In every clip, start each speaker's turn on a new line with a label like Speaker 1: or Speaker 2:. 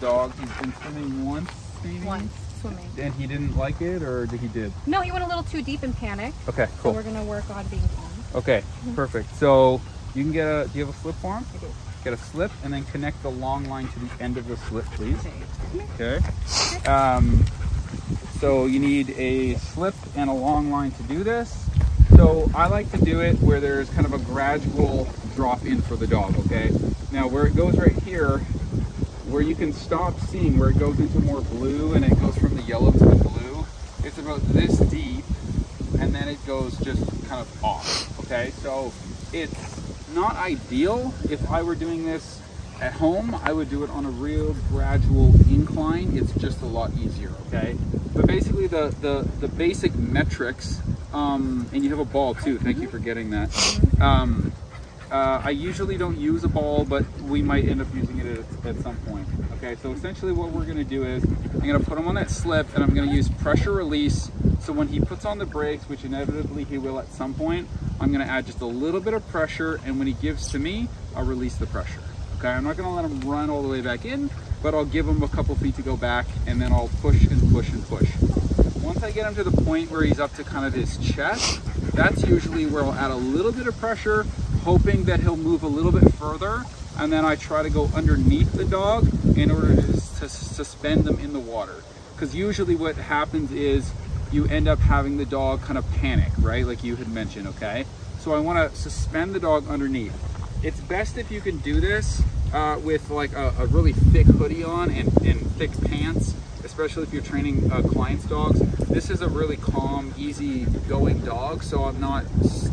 Speaker 1: dog. He's been swimming once, maybe?
Speaker 2: Once swimming.
Speaker 1: And he didn't like it, or he did?
Speaker 2: No, he went a little too deep in panic.
Speaker 1: Okay, cool.
Speaker 2: So we're gonna work on being calm.
Speaker 1: Okay, perfect. So you can get a, do you have a slip for him?
Speaker 2: I do.
Speaker 1: Get a slip and then connect the long line to the end of the slip, please.
Speaker 2: Okay.
Speaker 1: Okay. So you need a slip and a long line to do this. So I like to do it where there's kind of a gradual drop in for the dog, okay? Now where it goes right here, where you can stop seeing where it goes into more blue and it goes from the yellow to the blue, it's about this deep and then it goes just kind of off, okay? So it's not ideal. If I were doing this at home, I would do it on a real gradual incline. It's just a lot easier, okay? But basically the basic metrics, and you have a ball too, thank you for getting that. I usually don't use a ball, but we might end up using it at some point. Okay, so essentially what we're gonna do is, I'm gonna put him on that slip and I'm gonna use pressure release. So when he puts on the brakes, which inevitably he will at some point, I'm gonna add just a little bit of pressure, and when he gives to me, I'll release the pressure. Okay, I'm not gonna let him run all the way back in, but I'll give him a couple feet to go back, and then I'll push and push and push. Once I get him to the point where he's up to kind of his chest, that's usually where I'll add a little bit of pressure, hoping that he'll move a little bit further, and then I try to go underneath the dog in order to suspend them in the water. Because usually what happens is you end up having the dog kind of panic, right? Like you had mentioned, okay? So I want to suspend the dog underneath. It's best if you can do this with like a really thick hoodie on and thick pants, especially if you're training clients' dogs. This is a really calm, easy going dog, so I'm not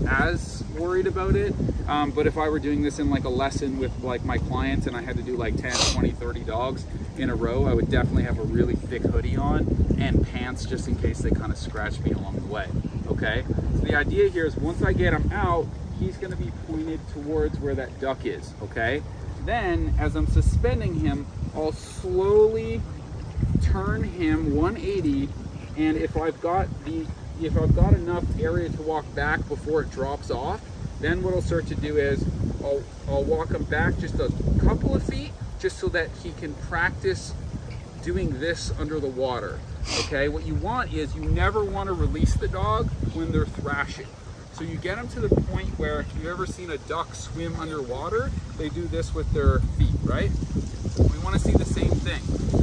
Speaker 1: as worried about it. But if I were doing this in like a lesson with like my clients and I had to do like 10, 20, 30 dogs in a row, I would definitely have a really thick hoodie on and pants just in case they kind of scratch me along the way, okay? So the idea here is once I get him out, he's gonna be pointed towards where that duck is, okay? Then, as I'm suspending him, I'll slowly turn him 180, and if I've got enough area to walk back before it drops off, then what I'll start to do is I'll walk him back just a couple of feet, just so that he can practice doing this under the water, okay? What you want is, you never want to release the dog when they're thrashing. So you get them to the point where, if you've ever seen a duck swim underwater, they do this with their feet, right? We want to see the same thing.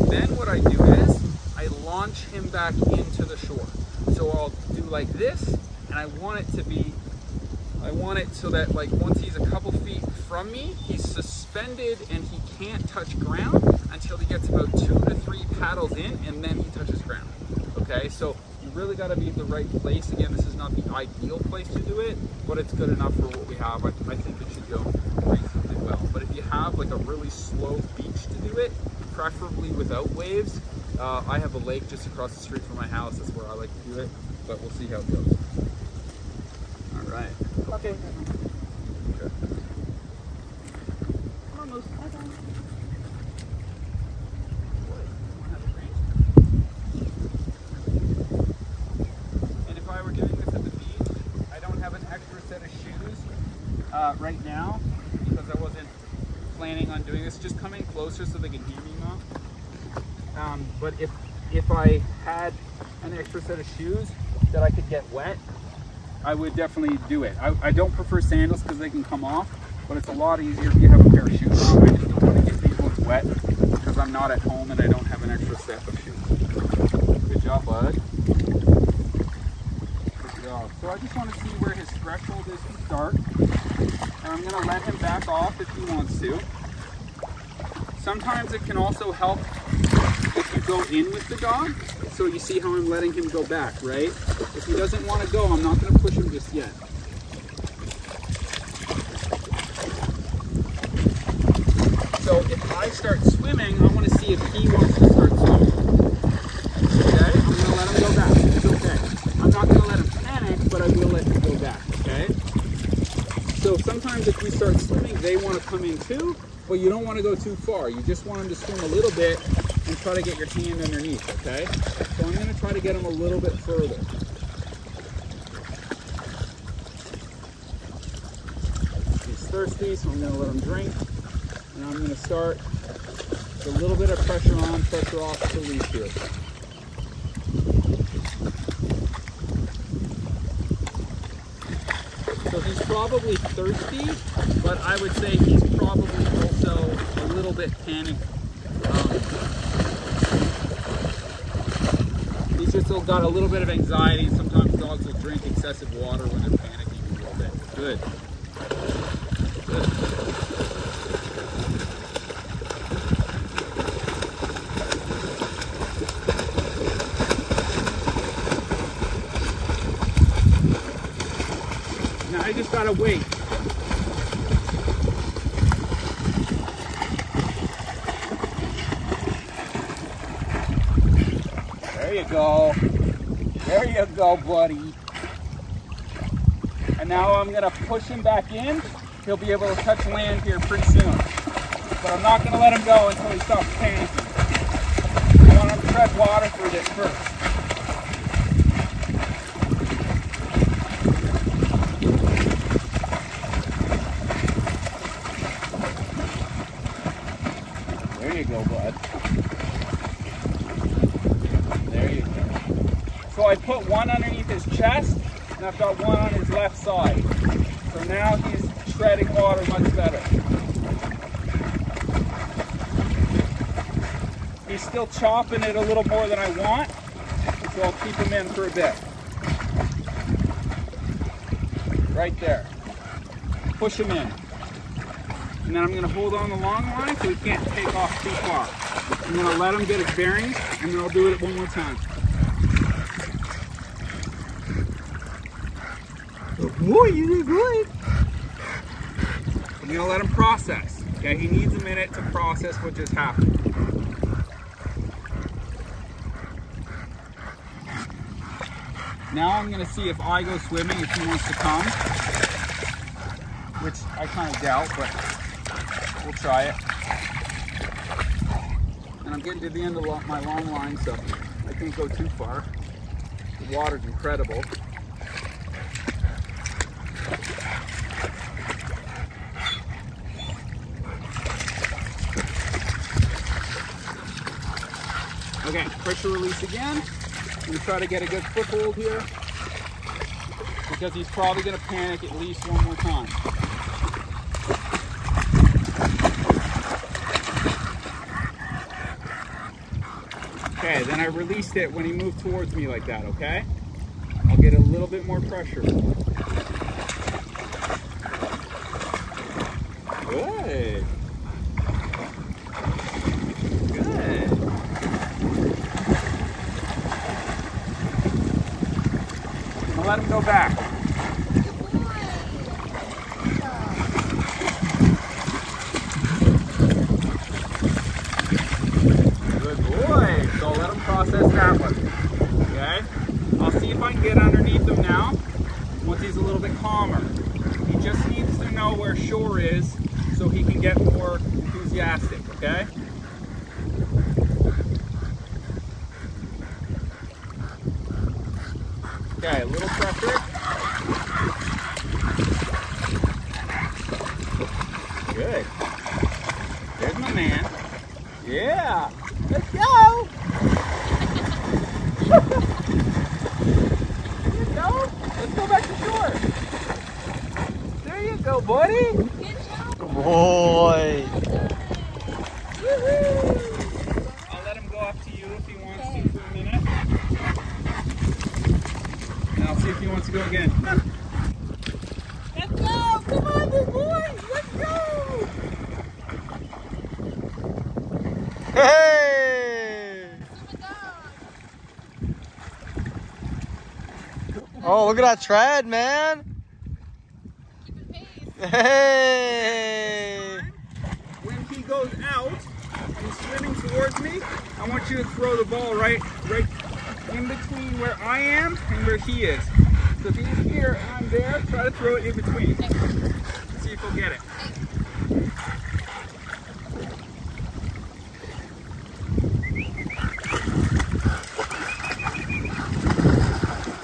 Speaker 1: Then what I do is, I launch him back into the shore. So I'll do like this, and I want it so that like once he's a couple feet from me, he's suspended and he can't touch ground until he gets about 2 to 3 paddles in, and then he touches ground, okay? So you really got to be at the right place. Again, this is not the ideal place to do it, but it's good enough for what we have. I think it should go reasonably well. But if you have like a really slow beach to do it, preferably without waves, I have a lake just across the street from my house. That's where I like to do it, but we'll see how it goes. All right. Okay. Okay.
Speaker 2: Almost.
Speaker 1: And if I were doing this at the beach, I don't have an extra set of shoes right now because I wasn't planning on doing this. Just come in closer so they can hear me more. But if I had an extra set of shoes that I could get wet, I would definitely do it. I don't prefer sandals because they can come off, but it's a lot easier if you have a pair of shoes on. I just don't want to get these ones wet because I'm not at home and I don't have an extra set of shoes. Good job, bud. Good job. So I just want to see where his threshold is to start. And I'm going to let him back off if he wants to. Sometimes it can also help if you go in with the dog. So you see how I'm letting him go back, right? If he doesn't want to go, I'm not going to push him just yet. So if I start swimming, I want to see if he wants to start swimming. Okay? I'm going to let him go back. It's okay. I'm not going to let him panic, but I will let him go back, okay? So sometimes if you start swimming, they want to come in too, but you don't want to go too far. You just want them to swim a little bit and try to get your hand underneath, okay? So I'm going to try to get him a little bit further. He's thirsty, so I'm going to let him drink. And I'm going to start A little bit of pressure on, pressure off to release here. So he's probably thirsty, but I would say he's probably also a little bit panicked. He's just still got a little bit of anxiety. Sometimes dogs will drink excessive water when they're panicking a little bit. Good. Good. Now I just gotta wait. There you go. There you go, buddy. And now I'm gonna push him back in. He'll be able to touch land here pretty soon. But I'm not gonna let him go until he stops panicking. I want him to tread water for this first. There you go, bud. There you go. So I put one underneath his chest, and I've got one on his left side. So now he's treading water much better. He's still chopping it a little more than I want, so I'll keep him in for a bit. Right there. Push him in. And then I'm going to hold on the long line so he can't take off too far. I'm going to let him get his bearings, and then I'll do it one more time. Boy, you did good. I'm going to let him process. Okay, he needs a minute to process what just happened. Now I'm going to see if I go swimming, if he wants to come. Which I kind of doubt, but we'll try it. And I'm getting to the end of my long line, so I can't go too far. The water's incredible. Okay, pressure release again. I'm going to try to get a good foothold here because he's probably going to panic at least one more time. Okay, then I released it when he moved towards me like that, okay? I'll get a little bit more pressure. Good. Good. I'll let him go back. Process that one, okay? I'll see if I can get underneath him now once he's a little bit calmer. He just needs to know where shore is so he can get more enthusiastic, okay? Okay, a little pressure. Good. There's my man. Yeah, let's go! Let's go back to shore. There you go, buddy.
Speaker 3: Good boy.
Speaker 1: I'll let him go up to you if he wants to for a minute. And I'll see if he wants to go again. Let's go. Come on, big boy. Let's go.
Speaker 3: Hey! Oh, look at that tread, man. Hey!
Speaker 1: When he goes out and swimming towards me, I want you to throw the ball right in between where I am and where he is. So if he's here and I'm there, try to throw it in between. See if he'll get it.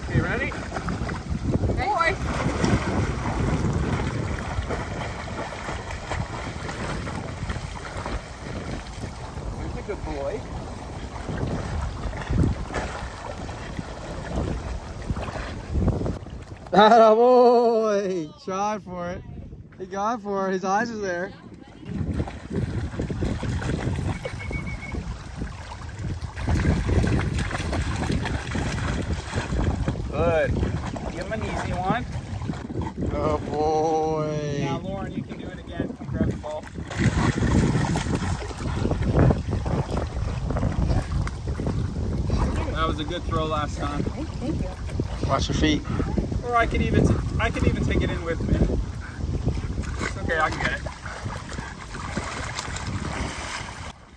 Speaker 1: Okay, ready? Boy!
Speaker 3: Atta boy! Tried for it. He got for it. His eyes are there.
Speaker 1: Good. Give him an easy one.
Speaker 3: Oh boy.
Speaker 1: Now, Lauren, you can do it again. Grab the ball. That was a good throw last time.
Speaker 2: Thank you.
Speaker 3: Watch your feet.
Speaker 1: Or I could even take it in with me. It's okay, I can get it.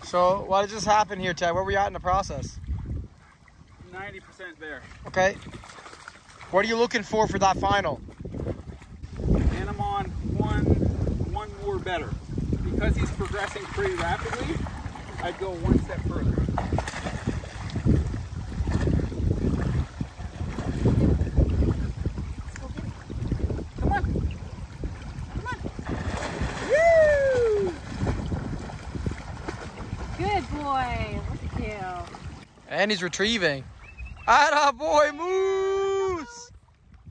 Speaker 3: So what just happened here, Ted? Where were you at in the process?
Speaker 1: 90% there.
Speaker 3: Okay. What are you looking for that final?
Speaker 1: And I'm on one more better. Because he's progressing pretty rapidly, I'd go one step further. Come on. Come on. Woo!
Speaker 2: Good boy. Look at you.
Speaker 3: And he's retrieving. Atta boy, Moose!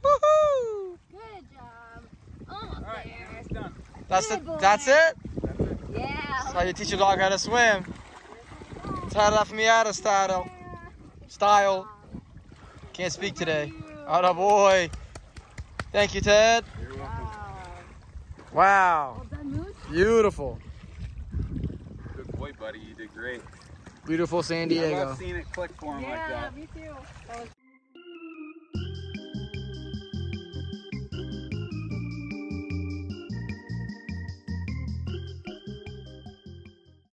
Speaker 3: Woohoo!
Speaker 2: Good job. Almost
Speaker 1: All right,
Speaker 2: there.
Speaker 1: it's done.
Speaker 3: That's
Speaker 2: Good boy.
Speaker 3: that's it?
Speaker 1: That's it.
Speaker 2: Yeah.
Speaker 3: That's how you teach your dog how to swim. Tada Miata style. Can't speak today. Atta boy. Thank you, Ted.
Speaker 1: You're welcome.
Speaker 3: Wow.
Speaker 2: Well done, Moose.
Speaker 3: Beautiful.
Speaker 1: Good boy, buddy. You did great.
Speaker 3: Beautiful San
Speaker 1: I
Speaker 3: Diego.
Speaker 1: love seeing it click for him like
Speaker 2: Yeah,
Speaker 1: that.
Speaker 2: me too. That was